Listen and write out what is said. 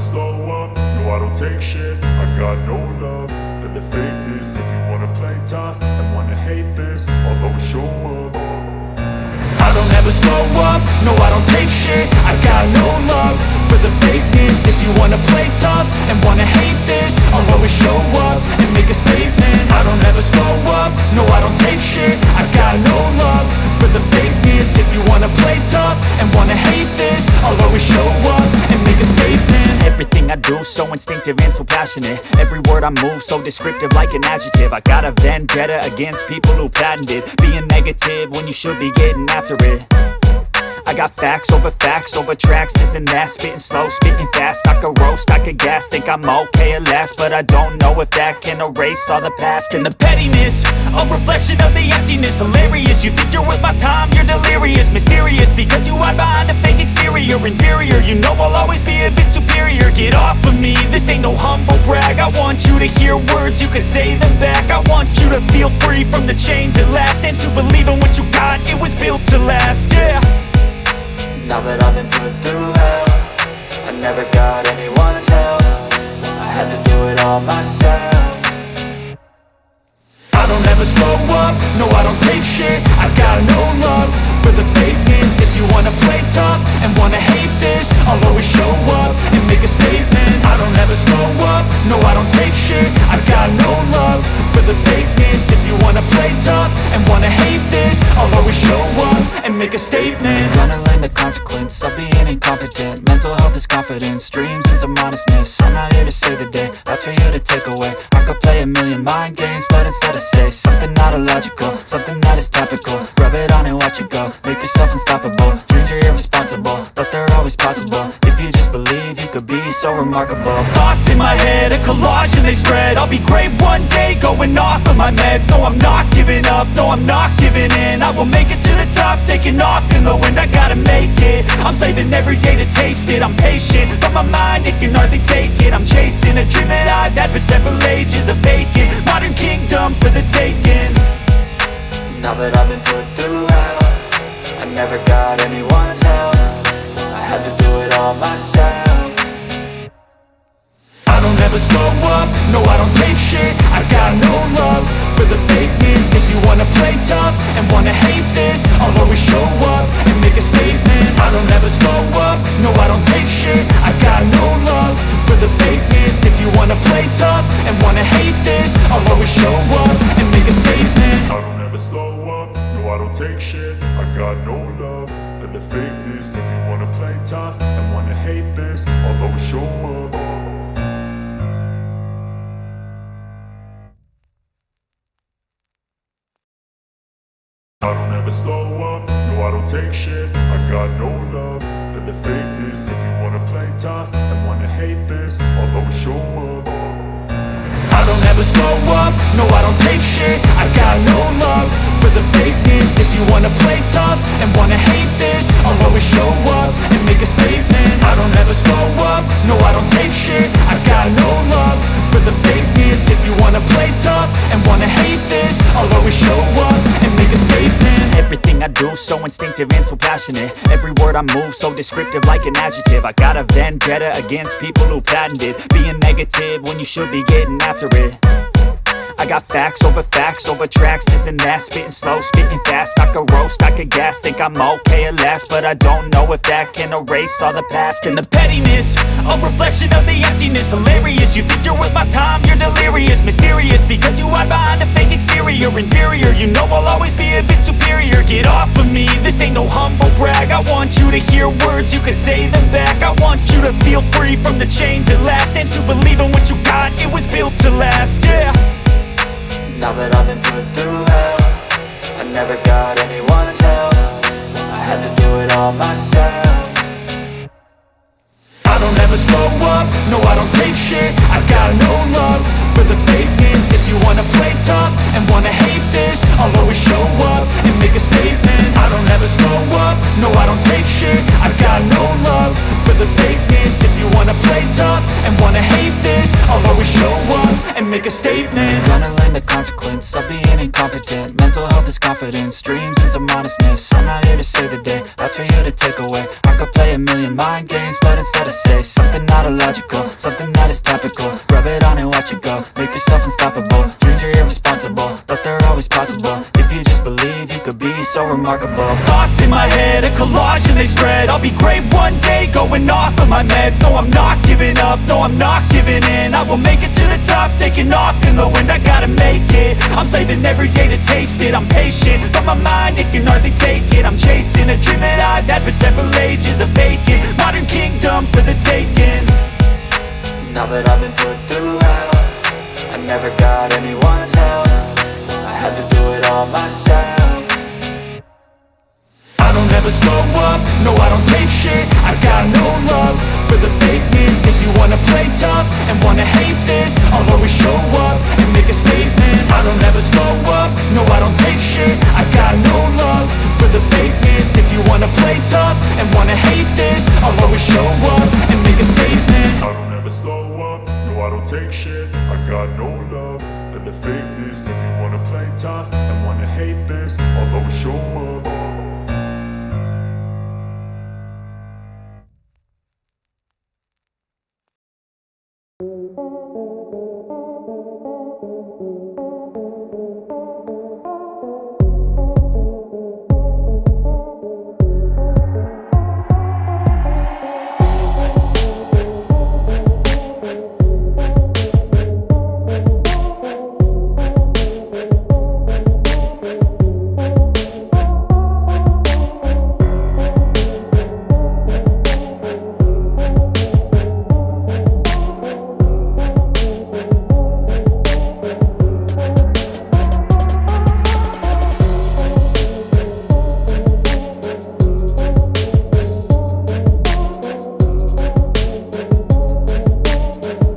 slow up, no I don't take shit. I got no love for the fakeness. If you wanna play tough and wanna hate this, I'll always show up. I don't ever slow up, no I don't take shit. I got no love for the fakeness. If you wanna play tough and wanna hate this, I'll always show up and make a statement. I don't ever slow up, no I don't take shit. I got no love for the fakeness. If you wanna play tough and wanna hate this, I'll always show up and make a statement. Everything I do so instinctive and so passionate. Every word I move so descriptive like an adjective. I got a vendetta against people who patented being negative when you should be getting after it. I got facts over tracks, this and that. Spitting slow, spitting fast. I could roast, I could gas. Think I'm okay at last, but I don't know if that can erase all the past. And the pettiness, a reflection of the emptiness. Hilarious, you think you're worth my time, you're delirious. Mysterious, because you hide behind a fake exterior. Inferior, you know I'll always be a bit superior. Get off of me, this ain't no humble brag. I want you to hear words, you can say them back. I want you to feel free from the chains at last, and to believe in what you got, it was built to last, yeah. Now that I've been put through hell, I never got anyone's help. I had to do it all myself. I don't ever slow up, no I don't take shit. I got no love for the fakeness. If you wanna play tough and wanna hate this, I'll always show up and make a statement. I don't ever slow up, no I don't take shit. I got no love for the fakeness. If you wanna play tough and wanna hate this, I'll always show up and make a statement. Gonna learn the consequence of being incompetent. Mental health is confidence, dreams and some honestness. I'm not here to save the day, that's for you to take away. I could play a million mind games, but instead I say something not illogical, something that is topical. Rub it on and watch it go, make yourself unstoppable. Dreams are irresponsible, but they're always possible. If you just believe, you could be so remarkable. Thoughts in my head, a collage and they spread. I'll be great one day, going off of my meds. No, I'm not giving up, no, I'm not giving in. I will make it to the top, taking off in the wind. I gotta make it, I'm saving every day to taste it. I'm patient, but my mind, it can hardly take it. I'm chasing a dream that I've had for several ages. A vacant, modern kingdom for the taking. Now that I've been put through hell, I never got anyone's help. I had to do it all myself. I don't ever slow up, no I don't take shit. I got no love for the fakeness. If you wanna play tough and wanna hate this, I'll always show up and make a statement. I don't ever slow up, no I don't take shit. I got no love for the fakeness. If you wanna play tough and wanna hate this, I'll always show up and make a statement. I don't ever slow up, no I don't take shit. I got no love for the fakeness. If you wanna play tough and wanna hate this, I'll always show up. I don't ever slow up, no I don't take shit. I got no love for the fakeness. If you wanna play tough and wanna hate this, I'll always show up. I don't ever slow up, no I don't take shit. I got no love for the fakeness. If you wanna play tough and wanna hate this, I'll always show up and make a statement. I don't ever slow up, no I don't take shit. I got no love for the fakeness. If you wanna play tough and wanna hate this, I'll always show up and make a statement. Everything I do so instinctive and so passionate. Every word I move so descriptive like an adjective. I got a vendetta against people who patented being negative when you should be getting after it. I got facts over tracks, this and that. Spitting slow, spitting fast. I could roast, I could gas. Think I'm okay at last, but I don't know if that can erase all the past. And the pettiness, a reflection of the emptiness. Hilarious, you think you're worth my time, you're delirious. Mysterious, because you hide behind a fake exterior. Inferior, you know I'll always be a bit superior. Get off of me, this ain't no humble brag. I want you to hear words, you can say them back. I want you to feel free from the chains at last, and to believe in what you got, it was built to last, yeah. Now that I've been put through hell, I never got anyone's help. I had to do it all myself. I don't ever slow up, no I don't take shit. I got no love for the fakeness. If you wanna play tough and wanna hate this, I'll always show up and make a statement. I don't ever slow up, no I don't take shit. I got no love for the fakeness. If you wanna play tough and wanna hate this, I'll always show up and make a statement. Gonna learn and the consequence of being incompetent. Mental health is confidence, dreams into modestness. I'm not here to save the day, that's for you to take away. I could play a million mind games, but instead I say something not illogical, something that is topical. Rub it on and watch it go, make yourself unstoppable. Dreams are irresponsible, but they're always possible. If you just believe, you could be so remarkable. Thoughts in my head, a collage and they spread. I'll be great one day, going off of my meds. No, I'm not giving up, no, I'm not giving in. I will make it to the top, taking off in the wind. I gotta make it, I'm saving every day to taste it. I'm patient, but my mind, it can hardly take it. I'm chasing a dream that I've had for several ages. A vacant, modern kingdom for the taking. Now that I've been put through hell, I never got anyone's help. I had to do it all myself. I don't ever slow up, no I don't take shit. I got no love for the fakeness. If you wanna play tough and wanna hate this, I'll always show up and make a statement. I don't ever slow up, no I don't take shit. I got no love for the fakeness. If you wanna play tough and wanna hate this, I'll always show up and make a statement. I don't ever slow up, no I don't take shit. I got no love for the fakeness. If you wanna play tough and wanna hate this, I'll always show up.